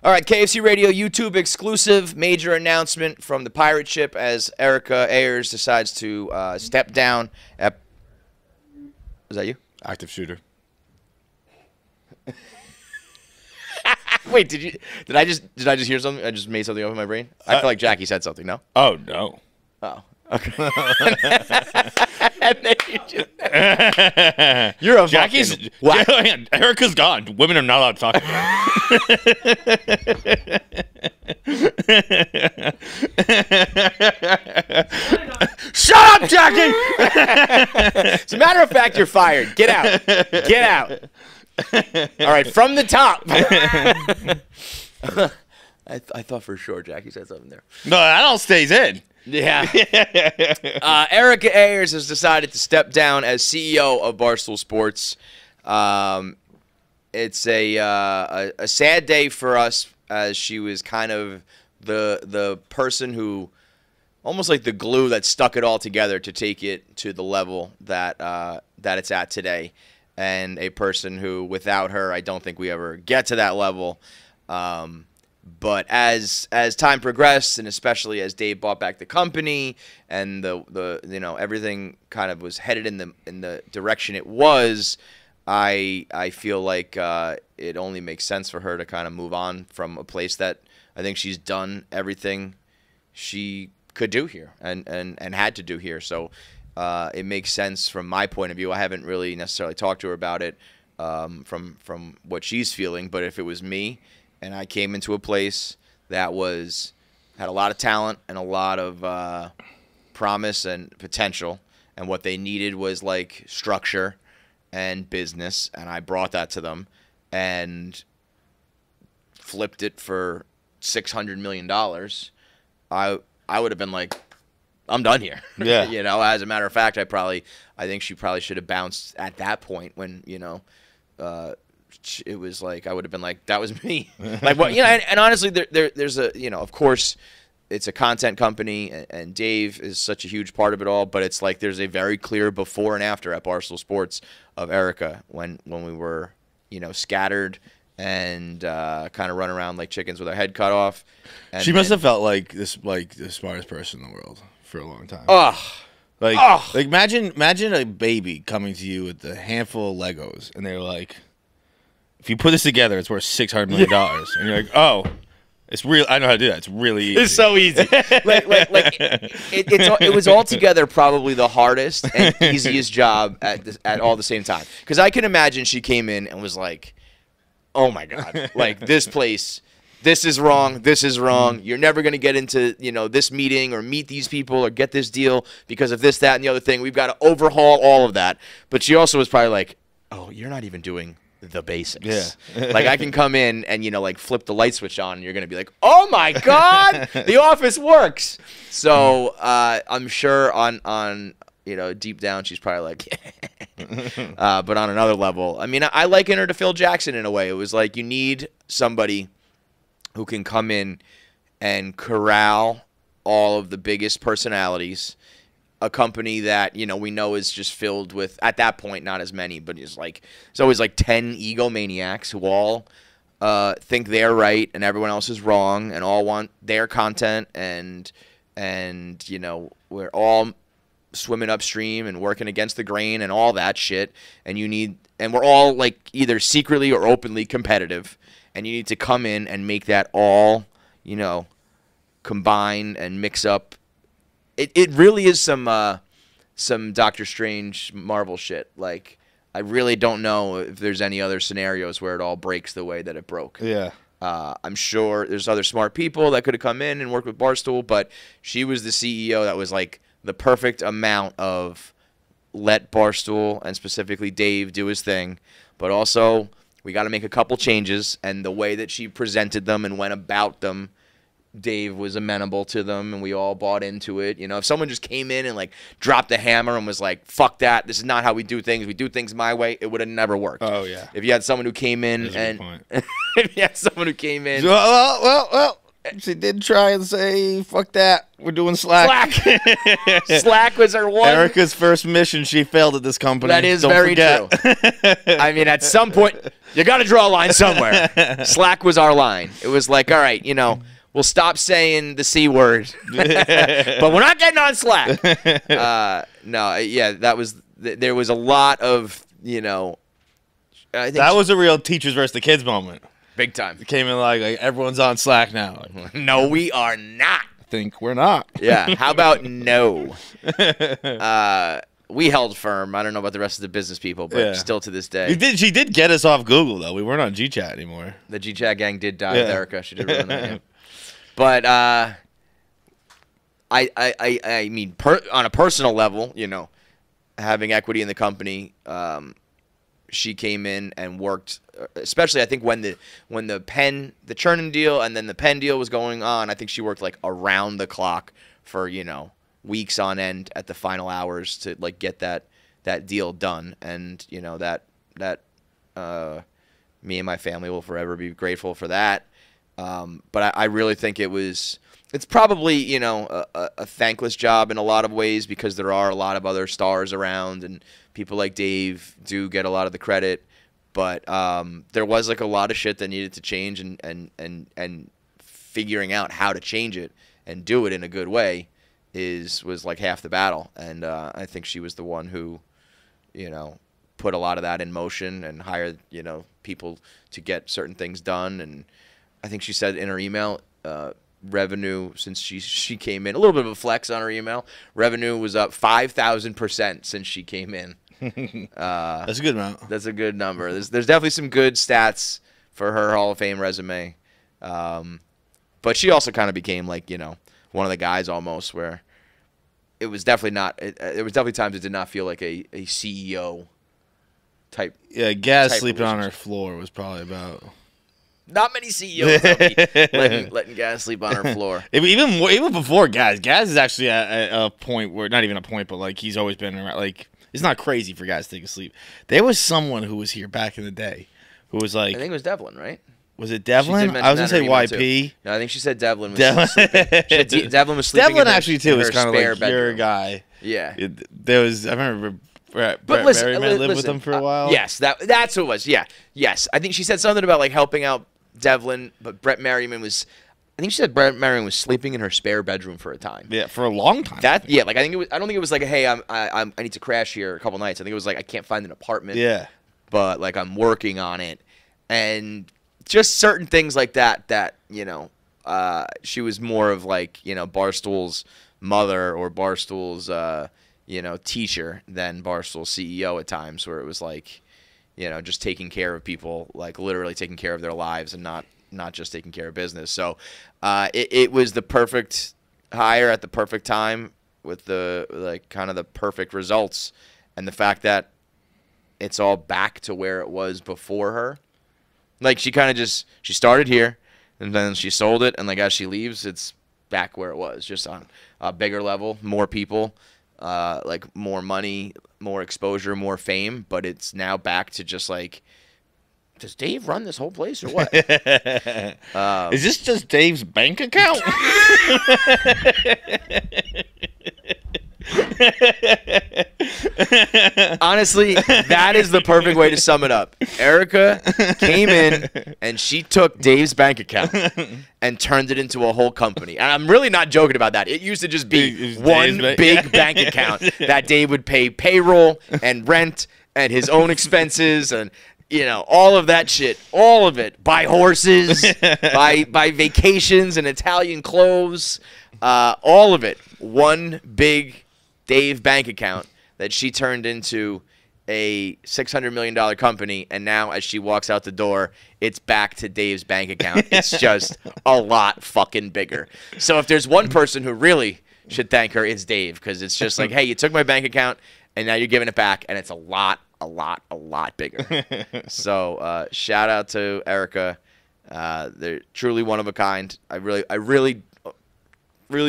All right, KFC Radio YouTube exclusive major announcement from the pirate ship as Erika Ayers decides to step down. Is that you? Active shooter. Wait, did I just hear something? I just made something up in my brain. I feel like Jackie said something. No. Oh no. Oh. Okay. You're a Jackie's. Erica's gone. Women are not allowed to talk. Shut up, Jackie! As a matter of fact, you're fired. Get out. Get out. All right, from the top. I thought for sure Jackie said something there. No, that all stays in. Yeah. Erika Ayers has decided to step down as CEO of Barstool Sports. It's a sad day for us, as she was kind of the person who, almost like the glue that stuck it all together to take it to the level that that it's at today, and a person who, without her, I don't think we ever get to that level. But as time progressed, and especially as Dave bought back the company, and the everything kind of was headed in the direction it was, I feel like it only makes sense for her to kind of move on from a place that I think she's done everything she could do here and had to do here. So it makes sense from my point of view. I haven't really necessarily talked to her about it from what she's feeling, but if it was me, and I came into a place that had a lot of talent and a lot of promise and potential, and what they needed was like structure and business, and I brought that to them and flipped it for $600 million, I would have been like, I'm done here. Yeah. As a matter of fact, I think she probably should have bounced at that point when, it was like I would have been like, that was me. Like, what, and honestly, there's a, of course, it's a content company, and Dave is such a huge part of it all. But it's like there's a very clear before and after at Barstool Sports of Erika when we were, scattered and kind of run around like chickens with our head cut off. And she must have felt like the smartest person in the world for a long time. Like imagine a baby coming to you with a handful of Legos, and they're like, if you put this together, it's worth $600 million. And you're like, oh, it's real. I know how to do that. It's really easy. It's so easy. It was altogether probably the hardest and easiest job at all the same time. Because I can imagine she came in and was like, oh, my God, like this place, this is wrong. This is wrong. You're never going to get into, this meeting or meet these people or get this deal because of this, that, and the other thing. We've got to overhaul all of that. But she also was probably like, oh, you're not even doing the basics. Yeah. Like I can come in and like flip the light switch on and you're gonna be like, oh my God, the office works. So I'm sure on deep down she's probably like but on another level, I mean, I liken her to Phil Jackson in a way. It was like you need somebody who can come in and corral all of the biggest personalities. A company that, we know is just filled with, at that point, not as many, but it's always like 10 egomaniacs who all think they're right and everyone else is wrong and all want their content and we're all swimming upstream and working against the grain and all that shit. And we're all like either secretly or openly competitive, and you need to come in and make that all, combine and mix up. It really is some Doctor Strange Marvel shit. Like, I really don't know if there's any other scenarios where it all breaks the way that it broke. Yeah. I'm sure there's other smart people that could have come in and worked with Barstool, but she was the CEO that was like the perfect amount of let Barstool and specifically Dave do his thing, but also we got to make a couple changes, and the way that she presented them and went about them, Dave was amenable to them, and we all bought into it. If someone just came in and like dropped the hammer and was like, fuck that, this is not how we do things, we do things my way, it would have never worked. Oh, yeah. If you had someone who came in and if you had someone who came in well, She did try and say, fuck that. We're doing Slack. Slack was her one. Erika's first mission. She failed at this company. That is Don't very forget. true. I mean, at some point, you got to draw a line somewhere. Slack was our line. It was like, all right, we'll stop saying the C word, but we're not getting on Slack. That was, there was a lot of, I think that was a real teachers versus the kids moment. Big time. It came in like everyone's on Slack now. No, we are not. I think we're not. Yeah. How about no? We held firm. I don't know about the rest of the business people, but still to this day. She did get us off Google, though. We weren't on GChat anymore. The GChat gang did die with Erika. She did ruin that game. But I mean, on a personal level, having equity in the company, she came in and worked, especially I think when the Chernin deal and then the Penn deal was going on, I think she worked like around the clock for, weeks on end at the final hours to like get that deal done. And, that me and my family will forever be grateful for that. But I really think it's probably, a thankless job in a lot of ways because there are a lot of other stars around and people like Dave do get a lot of the credit. But there was like a lot of shit that needed to change and figuring out how to change it and do it in a good way was like half the battle. And I think she was the one who, put a lot of that in motion and hired, people to get certain things done. And I think she said in her email, revenue since she came in, a little bit of a flex on her email, revenue was up 5,000% since she came in. That's a good amount. That's a good number. There's definitely some good stats for her Hall of Fame resume. But she also kind of became like, one of the guys almost where it was definitely not, there was definitely times it did not feel like a CEO type. Yeah, Gaz sleeping on her floor was probably about. Not many CEOs letting Gaz sleep on her floor. Even before Gaz is actually at a point where, not even a point, but like he's always been around. Like it's not crazy for Gaz to take a sleep. There was someone who was here back in the day who was like, I think it was Devlin, right? Was it Devlin? I was gonna say YP. No, I think she said Devlin was sleeping. Devlin was sleeping. Devlin actually too was kind of like your guy. Yeah. There was. I remember. Brett Berryman lived with him for a while. Yes, that's who it was. Yeah. Yes, I think she said something about like helping out Devlin, but Brett Merriman was. I think she said Brett Merriman was sleeping in her spare bedroom for a time. Yeah, for a long time. Like I think it was. I don't think it was like, hey, I need to crash here a couple nights. I think it was like I can't find an apartment. Yeah. But like I'm working on it, and just certain things like that. She was more of like Barstool's mother or Barstool's teacher than Barstool's CEO at times, where it was like just taking care of people, like literally taking care of their lives and not just taking care of business. So it was the perfect hire at the perfect time with the like kind of the perfect results, and the fact that it's all back to where it was before her. Like she kind of she started here and then she sold it, and like as she leaves, it's back where it was, just on a bigger level, more people, like more money, more exposure, more fame, but it's now back to just like, does Dave run this whole place or what? Is this just Dave's bank account? Honestly, that is the perfect way to sum it up. Erika came in and she took Dave's bank account and turned it into a whole company. And I'm really not joking about that. It used to just be one big bank account that Dave would pay payroll and rent and his own expenses and all of that shit, all of it. Buy horses, buy vacations and Italian clothes, all of it. One big Dave bank account that she turned into a $600 million company, and now as she walks out the door, it's back to Dave's bank account. It's just a lot fucking bigger. So if there's one person who really should thank her, it's Dave, because it's just like, hey, you took my bank account, and now you're giving it back, and it's a lot bigger. So shout out to Erika. They're truly one of a kind. I really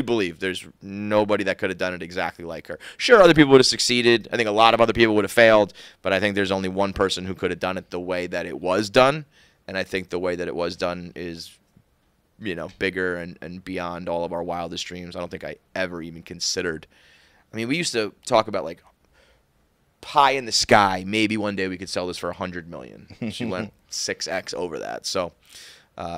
believe there's nobody that could have done it exactly like her. Sure, other people would have succeeded. I think a lot of other people would have failed, but I think there's only one person who could have done it the way that it was done, and I think the way that it was done is bigger and beyond all of our wildest dreams. I don't think I ever even considered. I mean, we used to talk about like pie in the sky. Maybe one day we could sell this for $100 million. She went 6x over that. So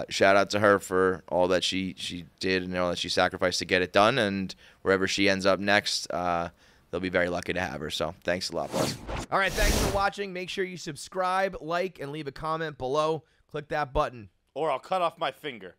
shout out to her for all that she did and all that she sacrificed to get it done. And wherever she ends up next, they'll be very lucky to have her. So thanks a lot, boss. All right, thanks for watching. Make sure you subscribe, like, and leave a comment below. Click that button. Or I'll cut off my finger.